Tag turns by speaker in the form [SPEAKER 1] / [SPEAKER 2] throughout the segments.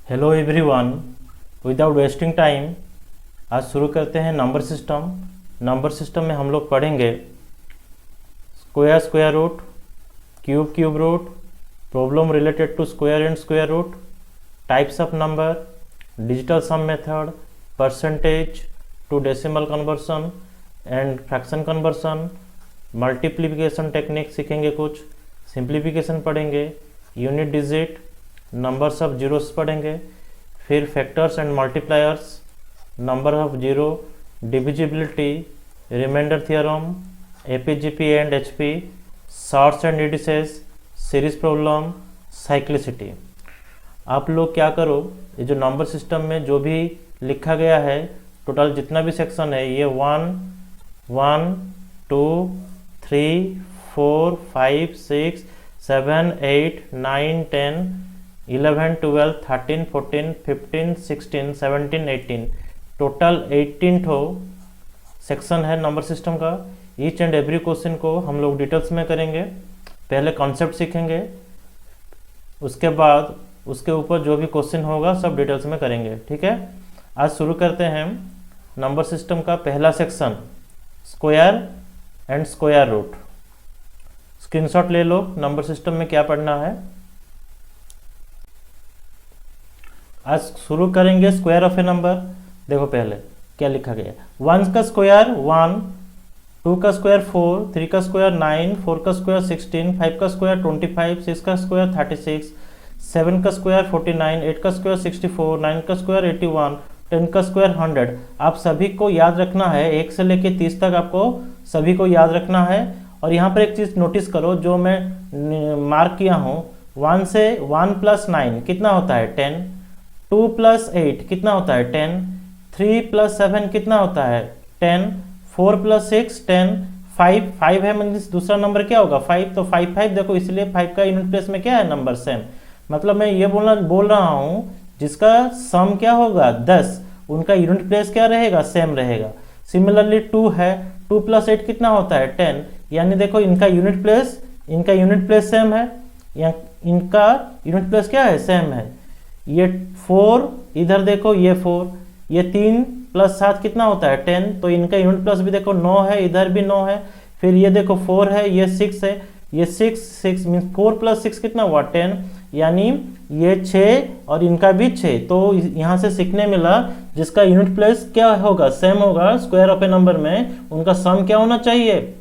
[SPEAKER 1] Hello everyone, without wasting time आज शुरू करते हैं नंबर सिस्टम। नंबर सिस्टम में हम लोग पढ़ेंगे square square root, cube cube root, problem related to square and square root, types of number, digital sum method, percentage to decimal conversion and fraction conversion, multiplication technique सीखेंगे, कुछ simplification पढ़ेंगे, unit digit, numbers of zeros पढ़ेंगे, फिर factors and multipliers, number of zero, divisibility, remainder theorem, AP GP and HP, surds and indices, series problem, cyclicity. आप लोग क्या करो, ये जो नंबर सिस्टम में जो भी लिखा गया है, टोटल जितना भी सेक्शन है, ये 1, 1, 2, 3, 4, 5, 6, 7, 8, 9, 10, 11, 12, 13, 14, 15, 16, 17, 18, टोटल 18 ठो सेक्शन है नंबर सिस्टम का। ईच एंड एवरी क्वेश्चन को हम लोग डिटेल्स में करेंगे। पहले कॉन्सेप्ट सीखेंगे, उसके बाद उसके ऊपर जो भी क्वेश्चन होगा सब डिटेल्स में करेंगे, ठीक है। आज शुरू करते हैं नंबर सिस्टम का पहला section, square and square root. Screenshot ले लो, नंबर सिस्टम में क्या पढ़ना है। आज शुरू करेंगे स्क्वायर ऑफ ए नंबर। देखो पहले क्या लिखा गया, 1 का स्क्वायर 1, 2 का स्क्वायर 4, 3 का स्क्वायर 9, 4 का स्क्वायर 16, 5 का स्क्वायर 25, 6 का स्क्वायर 36, 7 का स्क्वायर 49, 8 का स्क्वायर 64, 9 का स्क्वायर 81, 10 का स्क्वायर 100। आप सभी को याद रखना है, 1 से लेके 30 तक आपको सभी को याद रखना है। और यहाँ पर एक चीज़ नोटिस करो जो मैं मार्क किया हूँ, 1 से 1 + 9 कितना होता है 10, 2 + 8 कितना होता है 10, 3 + 7 कितना होता है 10, 4 + 6 10, 5 है, मतलब दूसरा नंबर क्या होगा 5, तो 5 देखो, इसलिए 5 का यूनिट प्लेस में क्या है नंबर सेम। मतलब मैं ये बोल रहा हूँ जिसका सम क्या होगा 10, उनका यूनिट प्लेस क्या रहेगा सेम रहेगा। सिमिलरली 2 है, 2 + 8 कितना होता है 10, यानी देखो इनका यूनिट प्लेस सेम है, या इनका यूनिट प्लेस क्या है सेम है। ये 4, इधर देखो ये 4, ये 3 + 7 कितना होता है 10, तो इनका यूनिट प्लस भी देखो 9 है, इधर भी 9 है। फिर ये देखो 4 है, ये 6 है, ये 6 मीन्स 4 + 6 कितना हुआ 10, यानी ये 6 और इनका भी 6। तो यहाँ से सीखने मिला जिसका यूनिट प्लेस क्या होगा सेम होगा, स्क्वायर ऑफ ए नंबर में उनका सम क्या होना चाहिए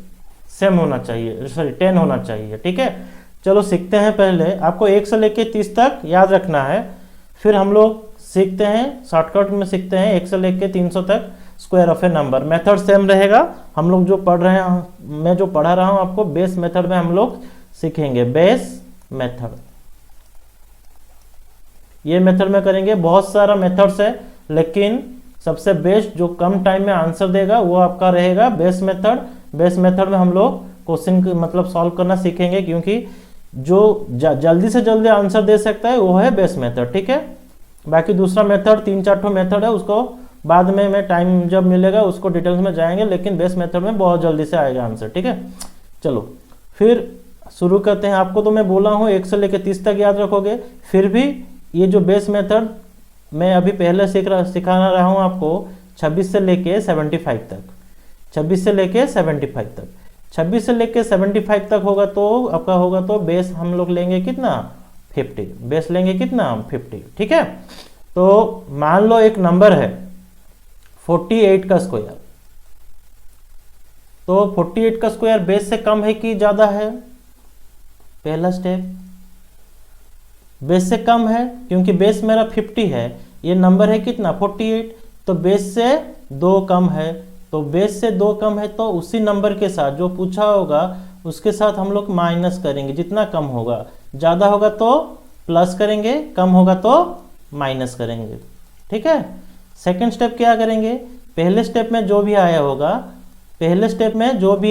[SPEAKER 1] सेम होना चाहिए, सॉरी 10 होना चाहिए, ठीक है। चलो सीखते हैं। पहले आपको 1 से लेके 30 तक याद रखना है, फिर हम लोग सीखते हैं शॉर्टकट में सीखते हैं 1 से लेके 300 तक square of a number. Method same रहेगा, हम लोग जो पढ़ रहे हैं, मैं जो पढ़ा रहा हूं आपको बेस मेथड में हम लोग सीखेंगे। बेस मेथड, ये मेथड में करेंगे। बहुत सारा मेथड्स है, लेकिन सबसे बेस्ट जो कम टाइम में आंसर देगा वो आपका रहेगा बेस मेथड। बेस मेथड में हम लोग क्वेश्चन मतलब सॉल्व करना सीखेंगे, क्योंकि जो जल्दी से जल्दी आंसर दे सकता है वो है बेस मेथड, ठीक है। बाकी दूसरा मेथड 3-4 मेथड है, उसको बाद में मैं टाइम जब मिलेगा उसको डिटेल्स में जाएंगे, लेकिन बेस मेथड में बहुत जल्दी से आएगा आंसर, ठीक है। चलो फिर शुरू करते हैं। आपको तो मैं बोला हूँ 1 से लेकर 30 तक याद रखोगे, फिर भी ये जो बेस मेथड मैं अभी पहले सिखा रहा हूँ आपको 26 से लेके 75 तक, 26 से लेके 75 तक, 26 से लेके 75 तक होगा तो आपका होगा तो बेस हम लोग लेंगे कितना 50, बेस लेंगे कितना 50, ठीक है। तो मान लो एक नंबर है 48 का स्क्वायर, तो 48 का स्क्वायर बेस से कम है कि ज्यादा है। पहला स्टेप बेस से कम है, क्योंकि बेस मेरा 50 है, ये नंबर है कितना 48, तो बेस से 2 कम है। तो बेस से 2 कम है तो उसी नंबर के साथ जो पूछा होगा उसके साथ हम लोग माइनस करेंगे, जितना कम होगा। ज़्यादा होगा तो प्लस करेंगे, कम होगा तो माइनस करेंगे, ठीक है। सेकंड स्टेप क्या करेंगे, पहले स्टेप में जो भी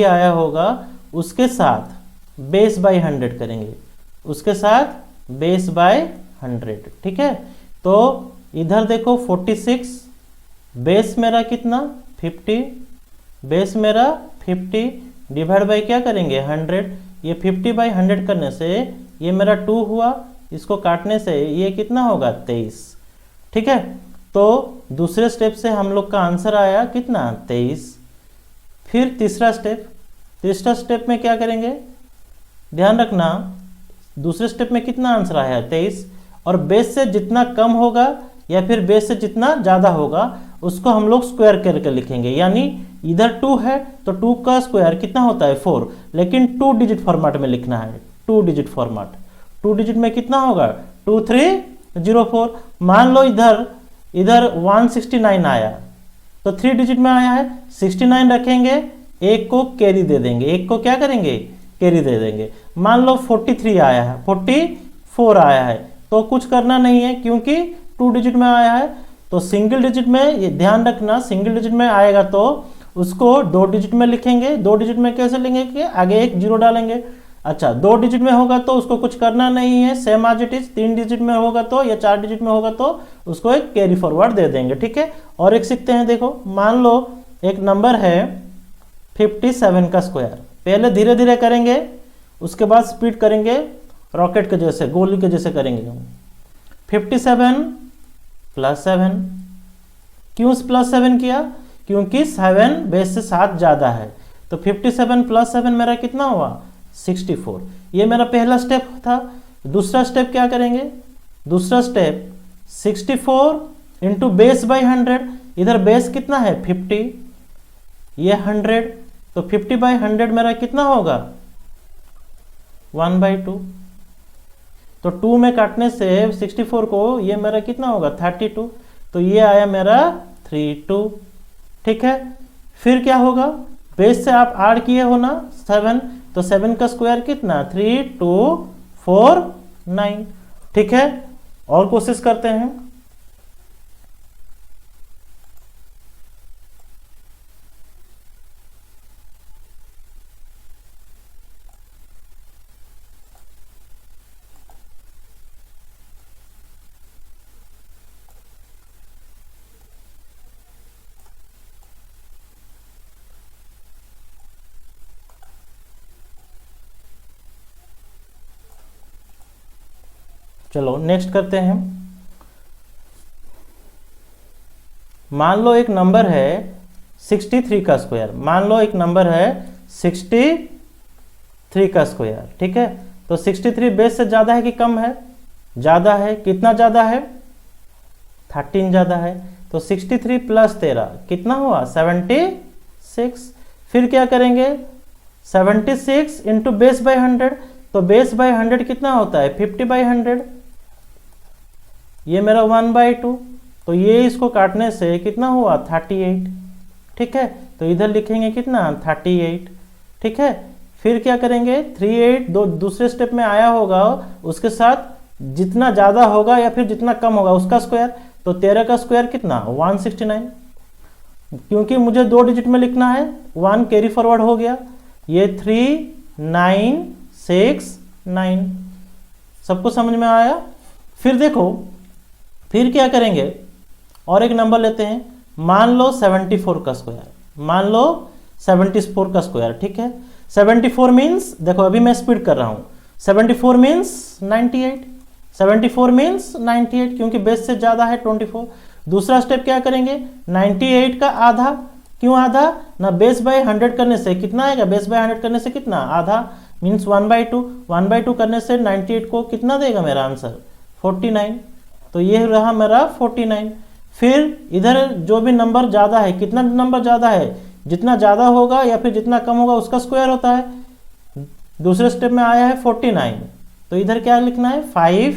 [SPEAKER 1] आया होगा उसके साथ बेस बाय 100 करेंगे, उसके साथ बेस बाय 100, ठीक है। तो इधर देखो 46, बेस मेरा कितना 50, बेस मेरा 50 डिवाइड बाय क्या करेंगे 100। ये 50/100 करने से ये मेरा 2 हुआ, इसको काटने से ये कितना होगा 23। ठीक है। तो दूसरे स्टेप से हम लोग का आंसर आया कितना 23। फिर तीसरा स्टेप में क्या करेंगे, ध्यान रखना दूसरे स्टेप में कितना आंसर आया है 23, और बेस से जितना कम होगा या फिर बेस से जितना ज़्यादा होगा उसको हम लोग स्क्वायर करके लिखेंगे। यानी इधर 2 है तो 2 का स्क्वायर कितना होता है 4, लेकिन 2 डिजिट फॉर्मेट में लिखना है। 2 डिजिट फॉर्मेट, 2 डिजिट में कितना होगा 2304। मान लो इधर 169 आया तो 3 डिजिट में आया है, 69 रखेंगे, एक को कैरी दे देंगे, एक को क्या करेंगे कैरी दे देंगे। मान लो 43 आया है, 44 आया है, तो कुछ करना नहीं है क्योंकि 2 डिजिट में आया है। तो सिंगल डिजिट में ये ध्यान रखना, सिंगल डिजिट में आएगा तो उसको 2 डिजिट में लिखेंगे। 2 डिजिट में कैसे लेंगे कि आगे एक जीरो डालेंगे। अच्छा 2 डिजिट में होगा तो उसको कुछ करना नहीं है, same as it is. 3 digit में होगा तो या 4 डिजिट में होगा तो उसको एक कैरी फॉरवर्ड दे देंगे, ठीक है। और एक सीखते हैं, देखो मान लो एक नंबर है 57 का स्क्वायर। पहले धीरे धीरे करेंगे, उसके बाद स्पीड करेंगे, रॉकेट के जैसे, गोली के जैसे करेंगे हम। 57 प्लस 7, क्यों प्लस 7 किया, क्योंकि 7 बेस से 7 ज़्यादा है। तो 57 प्लस 7 मेरा कितना हुआ 64। ये मेरा पहला स्टेप था। दूसरा स्टेप क्या करेंगे, दूसरा स्टेप 64 इंटू बेस बाई 100। इधर बेस कितना है 50, ये 100, तो 50 बाई 100 मेरा कितना होगा 1/2। तो 2 में काटने से 64 को ये मेरा कितना होगा 32, तो ये आया मेरा 32, ठीक है। फिर क्या होगा, बेस से आप ऐड किए हो ना 7, तो 7 का स्क्वायर कितना 3249, ठीक है। और कोशिश करते हैं। चलो नेक्स्ट करते हैं। मान लो एक नंबर है 63 का स्क्वायर। मान लो एक नंबर है 63 का स्क्वायर, ठीक है। तो 63 बेस से ज़्यादा है कि कम है, ज़्यादा है। कितना ज़्यादा है 13 ज़्यादा है। तो 63 प्लस 13 कितना हुआ 76। फिर क्या करेंगे 76 इंटू बेस बाई 100। तो बेस बाई 100 कितना होता है 50 बाई 100, ये मेरा 1/2। तो ये इसको काटने से कितना हुआ 38, ठीक है। तो इधर लिखेंगे कितना 38, ठीक है। फिर क्या करेंगे 38 दूसरे स्टेप में आया होगा, उसके साथ जितना ज़्यादा होगा या फिर जितना कम होगा उसका स्क्वायर। तो 13 का स्क्वायर कितना 169। क्योंकि मुझे 2 डिजिट में लिखना है, 1 कैरी फॉरवर्ड हो गया, ये 3969। सबको समझ में आया। फिर देखो फिर क्या करेंगे, और एक नंबर लेते हैं। मान लो 74 का स्क्वायर, मान लो 74 का स्क्वायर, ठीक है। 74 मीन्स, देखो अभी मैं स्पीड कर रहा हूँ, 74 मीन्स 98, 74 मीन्स 98 क्योंकि बेस से ज़्यादा है 24। दूसरा स्टेप क्या करेंगे 98 का आधा। क्यों आधा ना, बेस बाय 100 करने से कितना आएगा, बेस बाय 100 करने से कितना आधा मीन्स 1/2। 1/2 करने से 98 को कितना देगा मेरा आंसर 49। तो ये रहा मेरा 49। फिर इधर जो भी नंबर ज़्यादा है, कितना नंबर ज़्यादा है, जितना ज़्यादा होगा या फिर जितना कम होगा उसका स्क्वायर होता है। दूसरे स्टेप में आया है 49, तो इधर क्या लिखना है 5,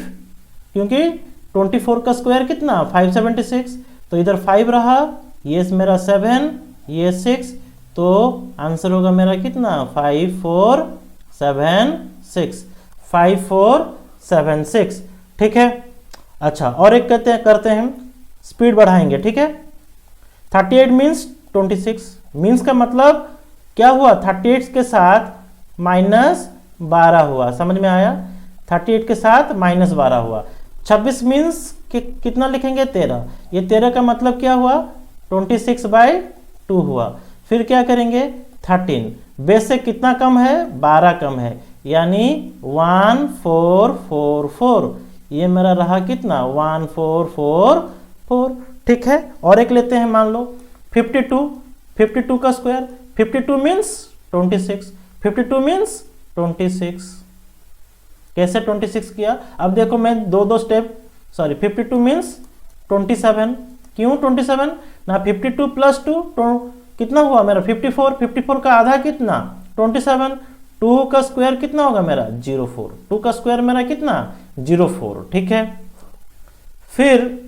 [SPEAKER 1] क्योंकि 24 का स्क्वायर कितना 576। तो इधर 5 रहा, ये मेरा 7, ये 6, तो आंसर होगा मेरा कितना 5476, 5476, ठीक है। अच्छा और एक करते हैं, स्पीड बढ़ाएंगे, ठीक है। 38 मीन्स 26, मीन्स का मतलब क्या हुआ 38 के साथ -12 हुआ, समझ में आया। 38 के साथ -12 हुआ। 26 मीन्स कितना लिखेंगे 13, ये 13 का मतलब क्या हुआ 26/2 हुआ। फिर क्या करेंगे 13, बेस से कितना कम है 12 कम है, यानी 1444, ये मेरा रहा कितना 1444, 4। ठीक है, और एक लेते हैं, मान लो 52, 52 का स्क्वायर, 52 मीन्स 26, 52 मीन्स 26। कैसे 26 किया? अब देखो मैं दो स्टेप, सॉरी 52 मीन्स 27। क्यों 27? ना 52 प्लस 2 कितना हुआ मेरा 54, 54 का आधा कितना 27, 2 का स्क्वायर कितना होगा मेरा 04, 2 का स्क्वायर मेरा कितना 04। ठीक है, फिर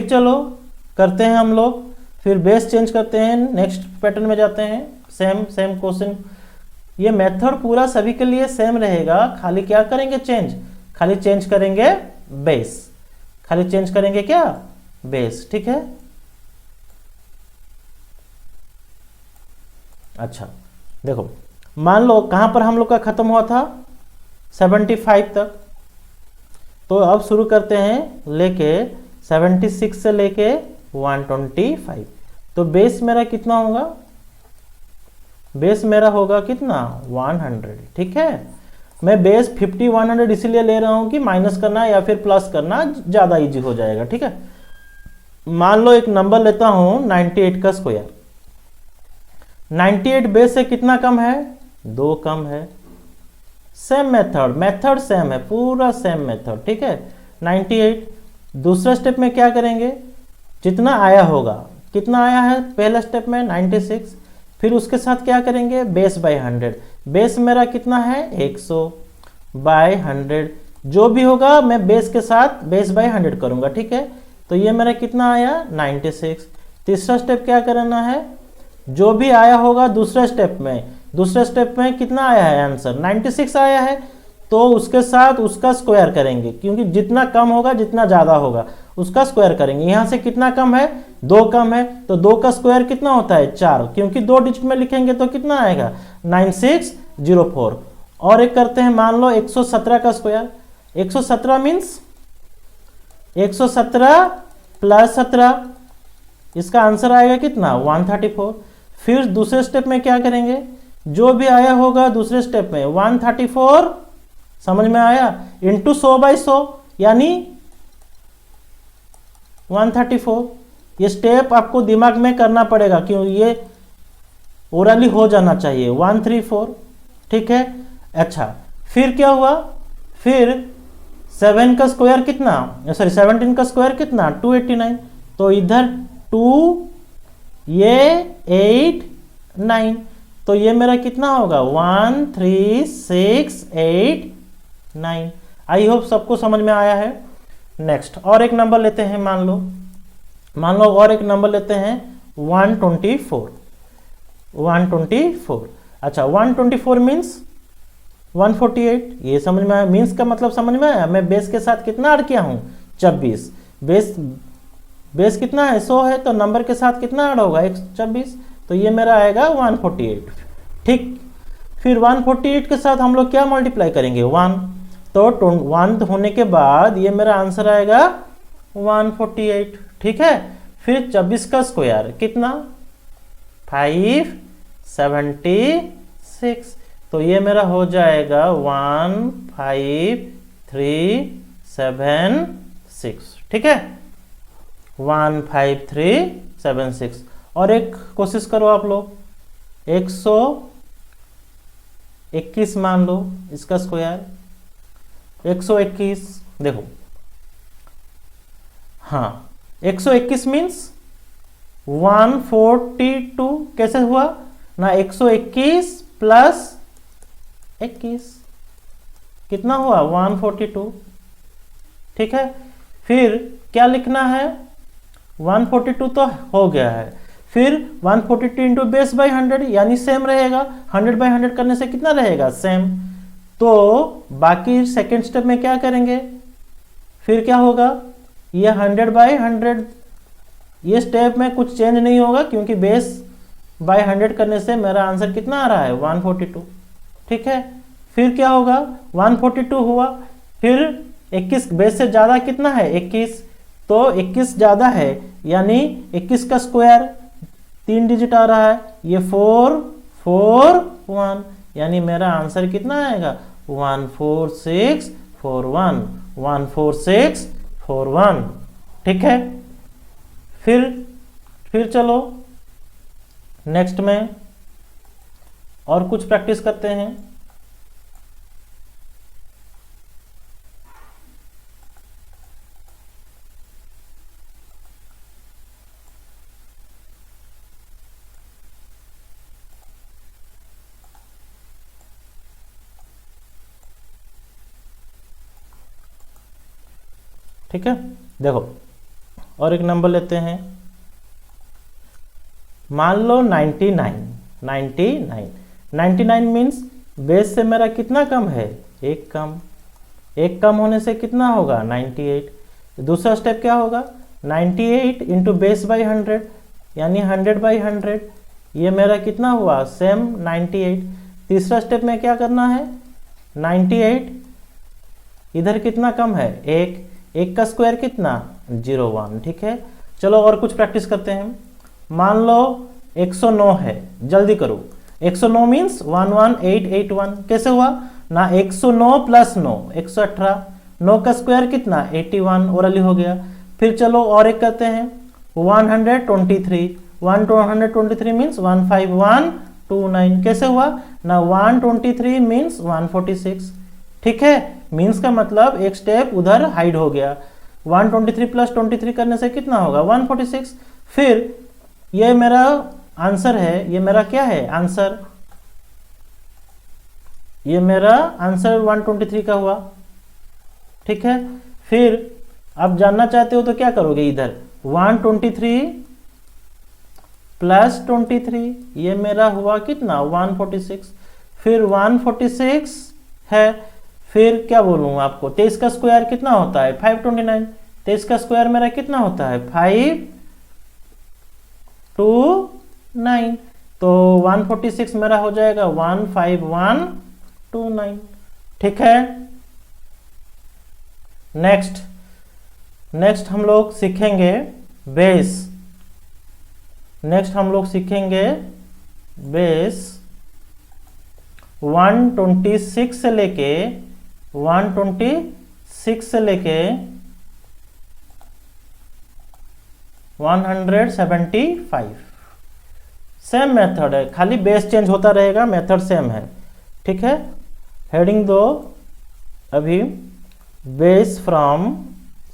[SPEAKER 1] चलो करते हैं हम लोग, फिर बेस चेंज करते हैं, नेक्स्ट पैटर्न में जाते हैं। सेम क्वेश्चन, ये मेथड पूरा सभी के लिए सेम रहेगा, खाली क्या करेंगे चेंज, खाली चेंज करेंगे बेस, खाली चेंज करेंगे क्या बेस। ठीक है, अच्छा देखो मान लो कहां पर हम लोग का खत्म हुआ था 75 तक, तो अब शुरू करते हैं लेके 76 से लेके 125। तो बेस मेरा कितना होगा, बेस मेरा होगा कितना 100। ठीक है, मैं बेस 50 100 इसीलिए ले रहा हूं कि माइनस करना या फिर प्लस करना ज्यादा इजी हो जाएगा। ठीक है, मान लो एक नंबर लेता हूं 98 का स्क्वायर, 98 बेस से कितना कम है 2 कम है। सेम मेथड सेम है, पूरा सेम मेथड। ठीक है, 98 दूसरे स्टेप में क्या करेंगे, जितना आया होगा, कितना आया है पहले स्टेप में 96, फिर उसके साथ क्या करेंगे बेस बाय 100, बेस मेरा कितना है 100 बाय 100, जो भी होगा मैं बेस के साथ बेस बाय 100 करूंगा। ठीक है, तो ये मेरा कितना आया 96। तीसरा स्टेप क्या करना है, जो भी आया होगा दूसरे स्टेप में कितना आया है आंसर 96 आया है, तो उसके साथ उसका स्क्वायर करेंगे, क्योंकि जितना कम होगा जितना ज्यादा होगा उसका स्क्वायर करेंगे। यहां से कितना कम है 2 कम है, तो 2 का स्क्वायर कितना होता है 4, क्योंकि 2 डिजिट में लिखेंगे तो कितना आएगा 9604। और एक करते हैं, मान लो 117 का स्क्वायर, 117 मीन्स 117 प्लस 17, इसका आंसर आएगा कितना 134। फिर दूसरे स्टेप में क्या करेंगे, जो भी आया होगा दूसरे स्टेप में 134, समझ में आया, इंटू 100/100 यानी 134। ये स्टेप आपको दिमाग में करना पड़ेगा, क्यों ये ओरली हो जाना चाहिए 134। ठीक है, अच्छा फिर क्या हुआ, फिर 7 का स्क्वायर कितना, सॉरी 17 का स्क्वायर कितना 289, तो इधर 2 ये 8 9, तो ये मेरा कितना होगा 13689। आई होप सबको समझ में आया है। नेक्स्ट और एक नंबर लेते हैं, मान लो और एक नंबर लेते हैं 124। अच्छा 124 मीन्स 148, ये समझ में आया, मीन्स का मतलब समझ में आया। मैं बेस के साथ कितना ऐड किया हूं 26, बेस कितना है 100 है, तो नंबर के साथ कितना ऐड होगा 126, तो ये मेरा आएगा 148। ठीक, फिर 148 के साथ हम लोग क्या मल्टीप्लाई करेंगे 1, तो 1 होने के बाद ये मेरा आंसर आएगा 148। ठीक है, फिर 26 का स्क्वायर कितना 576, तो ये मेरा हो जाएगा 15376। ठीक है, 15376। और एक कोशिश करो आप लोग, 121 मान लो इसका स्क्वायर, 121 देखो, हाँ 121 मीन्स 142, कैसे हुआ ना 121 प्लस 21 कितना हुआ 142। ठीक है, फिर क्या लिखना है 142 तो हो गया है, फिर 142 इंटू बेस बाई 100 यानी सेम रहेगा, 100/100 करने से कितना रहेगा सेम। तो बाकी सेकेंड स्टेप में क्या करेंगे, फिर क्या होगा ये 100/100, ये स्टेप में कुछ चेंज नहीं होगा, क्योंकि बेस बाय 100 करने से मेरा आंसर कितना आ रहा है 142। ठीक है, फिर क्या होगा 142 हुआ, फिर 21 बेस से ज्यादा कितना है 21, तो 21 ज्यादा है यानी 21 का स्क्वायर 3 डिजिट आ रहा है, ये 441 यानी मेरा आंसर कितना आएगा 14641। ठीक है। फिर चलो नेक्स्ट में और कुछ प्रैक्टिस करते हैं। ठीक है, देखो और एक नंबर लेते हैं। मान लो 99 मीन्स बेस से मेरा कितना कम है, एक कम होने से कितना होगा 98। दूसरा स्टेप क्या होगा 98 इंटू बेस बाई 100 यानी 100/100, ये मेरा कितना हुआ सेम 98। तीसरा स्टेप में क्या करना है 98 इधर कितना कम है एक का स्क्वायर कितना 01। ठीक है, चलो और कुछ प्रैक्टिस करते हैं। मान लो 109 है, जल्दी करो। 109 मीन्स 11881 कैसे हुआ ना 109 प्लस 9 118, 9 का स्क्वायर कितना 81 ओरली हो गया। फिर चलो और एक करते हैं 123 मीन्स 15129 कैसे हुआ ना 123 मीन्स 146। ठीक है, मीन्स का मतलब एक स्टेप उधर हाइड हो गया। 123 प्लस 23 करने से कितना होगा 146। फिर ये मेरा आंसर है, ये मेरा क्या है आंसर, ये मेरा आंसर 123 का हुआ। ठीक है, फिर आप जानना चाहते हो तो क्या करोगे इधर 123 प्लस 23 ये मेरा हुआ कितना 146। फिर 146 है, फिर क्या बोलूँ आपको 23 का स्क्वायर कितना होता है 529, 23 का स्क्वायर मेरा कितना होता है 529, तो 146 मेरा हो जाएगा 15129। ठीक है, नेक्स्ट हम लोग सीखेंगे बेस। नेक्स्ट हम लोग सीखेंगे बेस 126 से लेके 175। सेम मेथड है, खाली बेस चेंज होता रहेगा, मेथड सेम है। ठीक है, हेडिंग दो अभी base from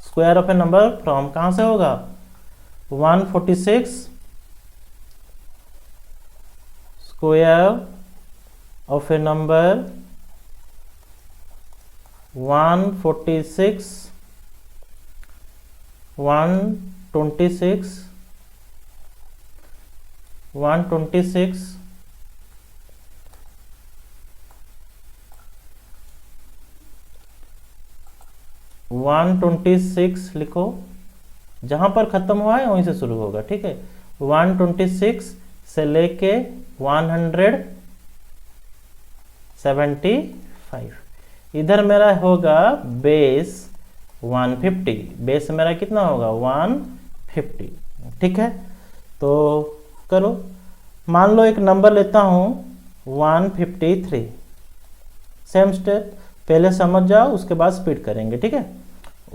[SPEAKER 1] square of a number from कहां से होगा 146 स्क्वायर ऑफ ए नंबर 146 126 126 लिखो, जहां पर खत्म हुआ है वहीं से शुरू होगा। ठीक है, 126 से लेके 175, इधर मेरा होगा बेस 150, बेस मेरा कितना होगा 150। ठीक है, तो करो, मान लो एक नंबर लेता हूं 153। सेम स्टेप, पहले समझ जाओ उसके बाद स्पीड करेंगे। ठीक है,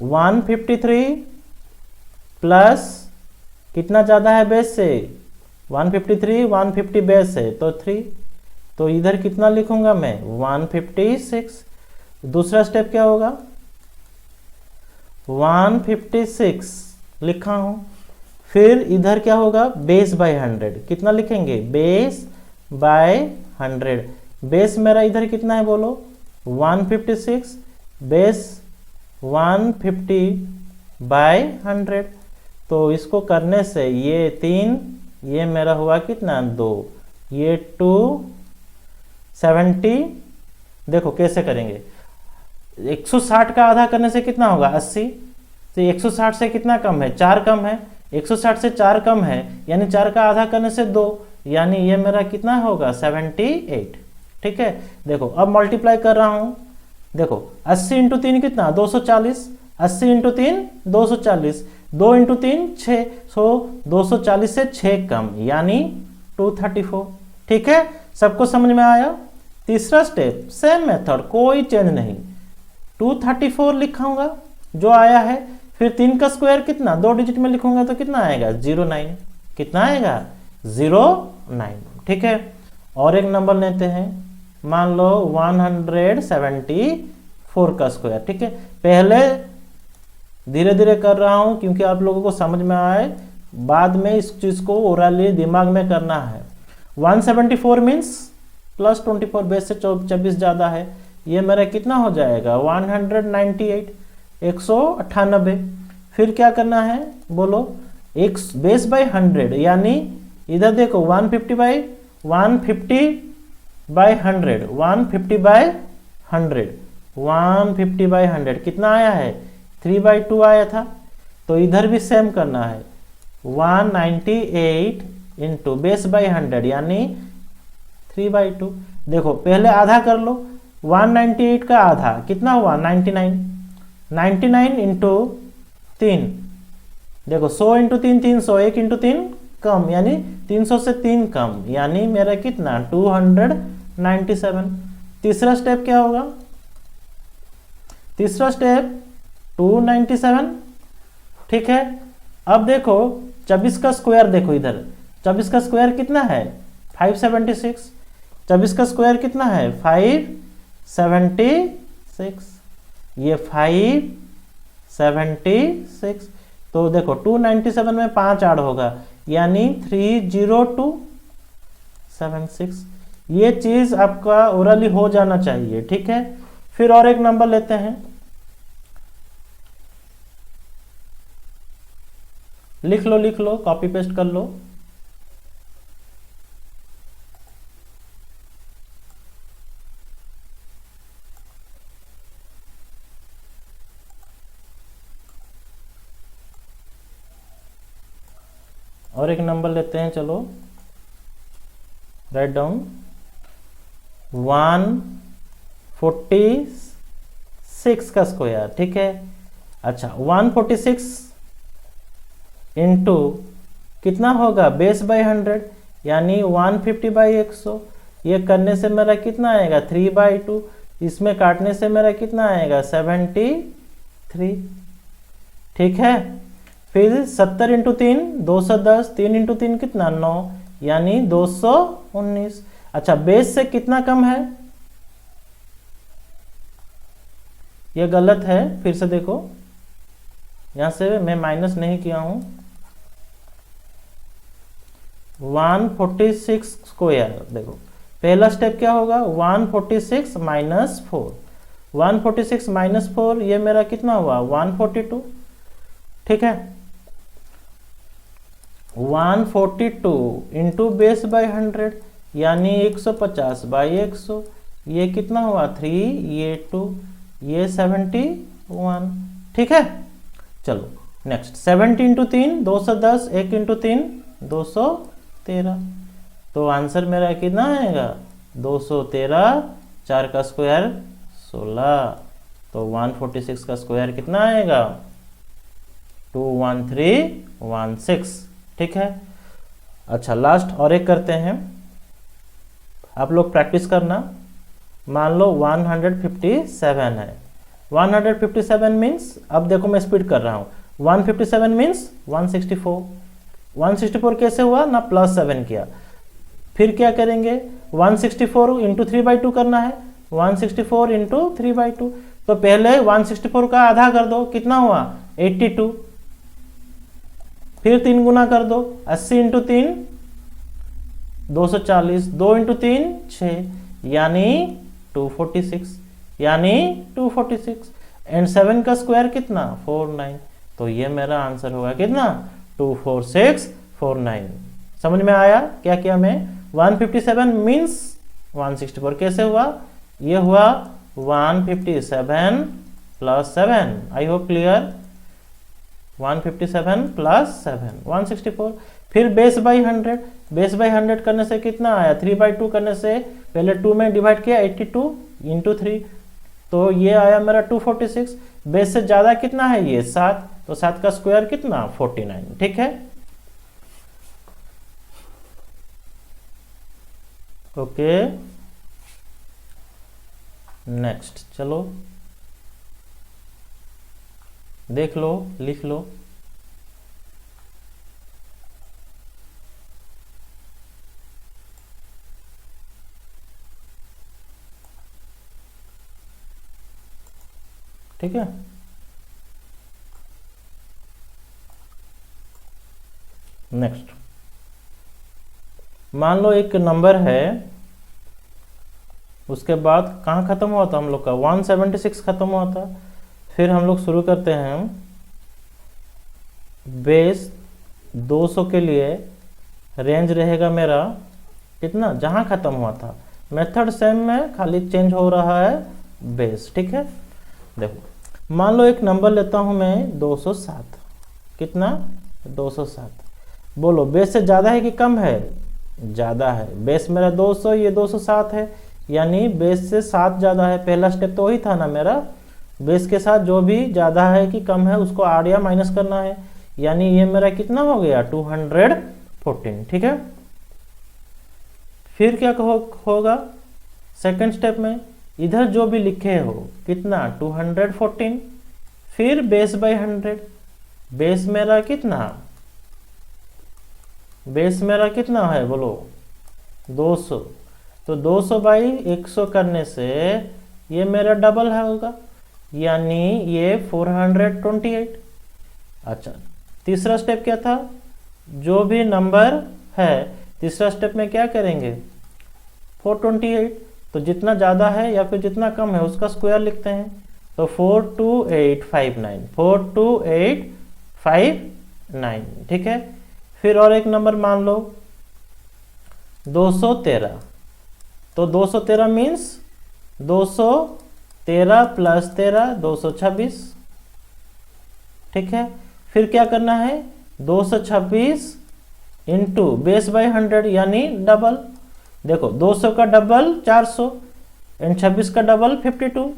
[SPEAKER 1] 153 प्लस कितना ज़्यादा है बेस से 153, 150 बेस है तो 3, तो इधर कितना लिखूंगा मैं 156। दूसरा स्टेप क्या होगा 156 लिखा हूं, फिर इधर क्या होगा बेस बाय 100, कितना लिखेंगे बेस बाय 100। बेस मेरा इधर कितना है बोलो 156, बेस 150 बाय 100, तो इसको करने से ये 3, ये मेरा हुआ कितना 2, ये 270। देखो कैसे करेंगे 160 का आधा करने से कितना होगा 80, तो 160 से कितना कम है 4 कम है, 160 से 4 कम है यानी 4 का आधा करने से 2, यानी ये मेरा कितना होगा 78। ठीक है, देखो अब मल्टीप्लाई कर रहा हूं, देखो 80 इंटू 3 कितना 240, 80 इंटू 3 240, 2 इंटू 3 6, सो 240 से 6 कम यानी 234। ठीक है, सबको समझ में आया। तीसरा स्टेप सेम मेथड, कोई चेंज नहीं, 234 लिखाऊंगा जो आया है, फिर 3 का स्क्वायर कितना, 2 डिजिट में लिखूंगा तो कितना आएगा 09, कितना आएगा 09, ठीक है। और एक नंबर लेते हैं, मान लो 174 का स्क्वायर, ठीक है। पहले धीरे धीरे कर रहा हूं क्योंकि आप लोगों को समझ में आए, बाद में इस चीज को ओरली दिमाग में करना है। 174 मीन्स प्लस 24, बेस से 24 ज्यादा है, ये मेरा कितना हो जाएगा 198, 198। फिर क्या करना है बोलो, एक बेस बाय 100, यानी इधर देखो 150 बाय 150 बाय 100, 150 बाय 100, 150 बाय 100 कितना आया है 3/2 आया था। तो इधर भी सेम करना है, 198 इंटू बेस बाय 100 यानी 3/2। देखो पहले आधा कर लो, 198 का आधा कितना हुआ 99, 99 इंटू 3, देखो 100 इंटू 3 300, 1 इंटू 3 कम, यानी 300 से 3 कम, यानी मेरा कितना 297। तीसरा स्टेप क्या होगा, तीसरा स्टेप 297, ठीक है। अब देखो 24 का स्क्वायर, देखो इधर 24 का स्क्वायर कितना है 576, 24 का स्क्वायर कितना है 576, ये 576। तो देखो 297 में 5 ऐड होगा, यानी 30276। ये चीज आपका ओरली हो जाना चाहिए, ठीक है। फिर और एक नंबर लेते हैं, लिख लो लिख लो, कॉपी पेस्ट कर लो। और एक नंबर लेते हैं, चलो राइट डाउन, 146 का स्क्वायर, ठीक है। अच्छा 146 इंटू कितना होगा बेस बाय 100, यानी 150 बाई 100। ये करने से मेरा कितना आएगा 3/2, इसमें काटने से मेरा कितना आएगा 73, ठीक है। फिर 70 इंटू 3 210, 3 इंटू 3 कितना 9, यानी 219। अच्छा बेस से कितना कम है, ये गलत है, फिर से देखो, यहां से मैं माइनस नहीं किया हूं। 146 स्क्वायर, देखो पहला स्टेप क्या होगा 146 माइनस 4, 146 माइनस 4 ये मेरा कितना हुआ 142, ठीक है। 142 इंटू बेस बाय 100 यानी 150 बाई 100, ये कितना हुआ 3, ये 2, ये 71, ठीक है। चलो नेक्स्ट 70 इंटू 3 210, 1 इंटू 3 213। तो आंसर मेरा कितना आएगा 213, 4 का स्क्वायर 16, तो 146 का स्क्वायर कितना आएगा 21316, ठीक है। अच्छा लास्ट और एक करते हैं, आप लोग प्रैक्टिस करना। मान लो 157 है, 157 मीन्स, अब देखो मैं स्पीड कर रहा हूं, 157 मीन्स 164, 164 कैसे हुआ ना प्लस 7 किया। फिर क्या करेंगे 164 इंटू 3/2 करना है, 164 इंटू 3/2। तो पहले 164 का आधा कर दो, कितना हुआ 82, फिर 3 गुना कर दो, 80 इंटू 3 240, 2 इंटू 3 6, यानी 246, यानी 246, एंड 7 का स्क्वायर कितना 49। तो ये मेरा आंसर होगा कितना 24649। समझ में आया क्या किया मैं। 157 मीन्स 164 कैसे हुआ, ये हुआ 157 plus 7, I hope clear, 157 plus 7 164। फिर बेस बाई 100, बेस बाई 100 करने से कितना आया 3/2 करने से पहले 2 में डिवाइड किया 82 इंटू 3, तो ये आया मेरा 246। बेस से ज्यादा कितना है ये 7, तो 7 का स्क्वायर कितना 49, ठीक है। ओके नेक्स्ट, चलो देख लो, लिख लो। ठीक है, नेक्स्ट मान लो एक नंबर है, उसके बाद कहाँ खत्म हुआ था हम लोग का, 176 खत्म हुआ था। फिर हम लोग शुरू करते हैं, बेस 200 के लिए रेंज रहेगा मेरा कितना, जहाँ खत्म हुआ था। मेथड सेम में, खाली चेंज हो रहा है बेस। ठीक है, देखो मान लो एक नंबर लेता हूँ मैं 207। कितना, 207। बोलो बेस से ज़्यादा है कि कम है, ज़्यादा है। बेस मेरा 200, ये 207 है, यानी बेस से 7 ज़्यादा है। पहला स्टेप तो वही था ना मेरा, बेस के साथ जो भी ज़्यादा है कि कम है उसको ऐड या माइनस करना है। यानी ये मेरा कितना हो गया, 214। ठीक है, फिर क्या होगा सेकंड स्टेप में, इधर जो भी लिखे हो कितना, 214, फिर बेस बाय 100। बेस मेरा कितना, बेस मेरा कितना है बोलो, 200। तो 200 बाई 100 करने से ये मेरा डबल है होगा, यानी ये 428। अच्छा, तीसरा स्टेप क्या था, जो भी नंबर है तीसरा स्टेप में क्या करेंगे, 428। तो जितना ज़्यादा है या फिर जितना कम है उसका स्क्वायर लिखते हैं। तो 42859, 42859। ठीक है, फिर और एक नंबर मान लो 213। तो 213 मीन्स 213 प्लस 13, 226। ठीक है, फिर क्या करना है, 226 इंटू बेस बाय 100 यानी डबल। देखो 200 का डबल 400 एंड 26 का डबल 52।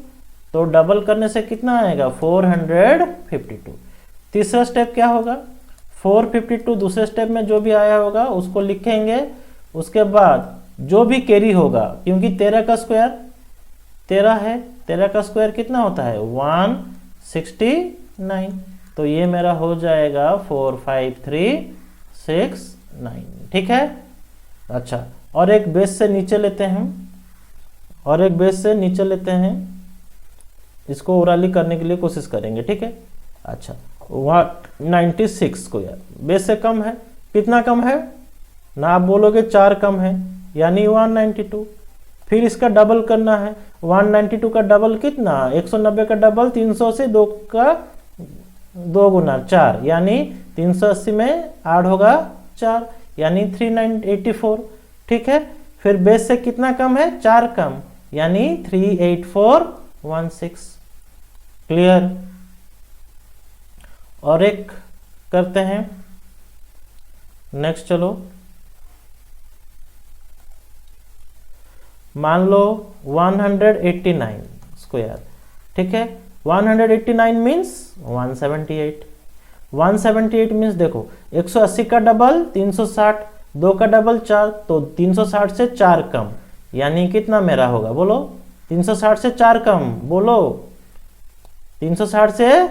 [SPEAKER 1] तो डबल करने से कितना आएगा, 452। तीसरा स्टेप क्या होगा, 452 दूसरे स्टेप में जो भी आया होगा उसको लिखेंगे। उसके बाद जो भी कैरी होगा, क्योंकि 13 का स्क्वायर 13 है, 13 का स्क्वायर कितना होता है, 169। तो ये मेरा हो जाएगा 45369। ठीक है, अच्छा और एक बेस से नीचे लेते हैं, और एक बेस से नीचे लेते हैं, इसको ओरली करने के लिए कोशिश करेंगे। ठीक है, अच्छा 196 स्क्वायर बेस से कम है, कितना कम है ना, आप बोलोगे 4 कम है, यानी 192। फिर इसका डबल करना है, 192 का डबल कितना, 190 का डबल 300 से 2 का 2 गुना 4, यानी 380 में ऐड होगा 4, यानी 384। ठीक है, फिर बेस से कितना कम है, 4 कम, यानी 38416। क्लियर। और एक करते हैं नेक्स्ट, चलो मान लो 189 स्क्वायर। ठीक है, 189 मीन्स 178। 178 मीन्स देखो 180 का डबल 360, 2 का डबल 4, तो 360 से 4 कम, यानी कितना मेरा होगा बोलो, 360 से 4 कम, बोलो 360 से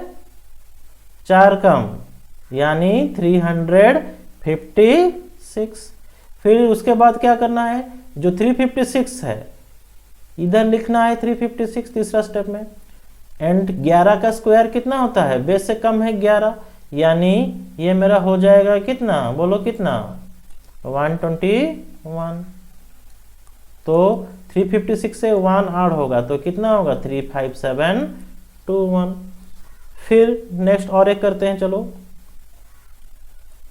[SPEAKER 1] 4 कम, यानी 356। फिर उसके बाद क्या करना है, जो 356 है इधर लिखना है 356 तीसरा स्टेप में। एंड 11 का स्क्वायर कितना होता है, बेस से कम है 11, यानी ये मेरा हो जाएगा कितना, बोलो कितना, 121। तो 356 से 1 ऐड होगा तो कितना होगा, 35721। फिर नेक्स्ट और एक करते हैं, चलो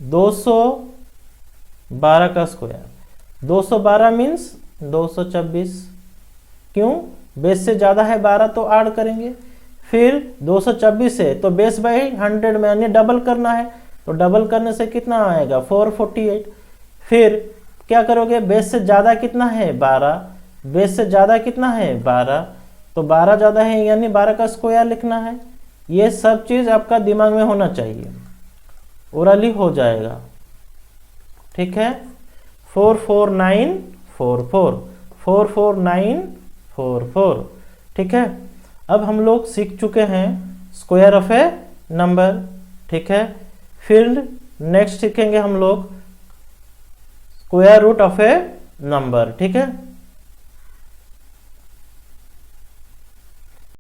[SPEAKER 1] 212 का स्क्वायर। 212 मीन्स 226, क्यों, बेस से ज़्यादा है 12 तो ऐड करेंगे। फिर 226 है तो बेस बाय 100 में यानी डबल करना है, तो डबल करने से कितना आएगा, 448। फिर क्या करोगे, बेस से ज़्यादा कितना है 12, बेस से ज़्यादा कितना है 12, तो 12 ज़्यादा है यानी 12 का स्क्वायर लिखना है। ये सब चीज़ आपका दिमाग में होना चाहिए, ओरली हो जाएगा। ठीक है, 44944, 44944। ठीक है, अब हम लोग सीख चुके हैं स्क्वायर ऑफ ए नंबर, ठीक है। फिर नेक्स्ट सीखेंगे हम लोग square root of a number, ठीक है।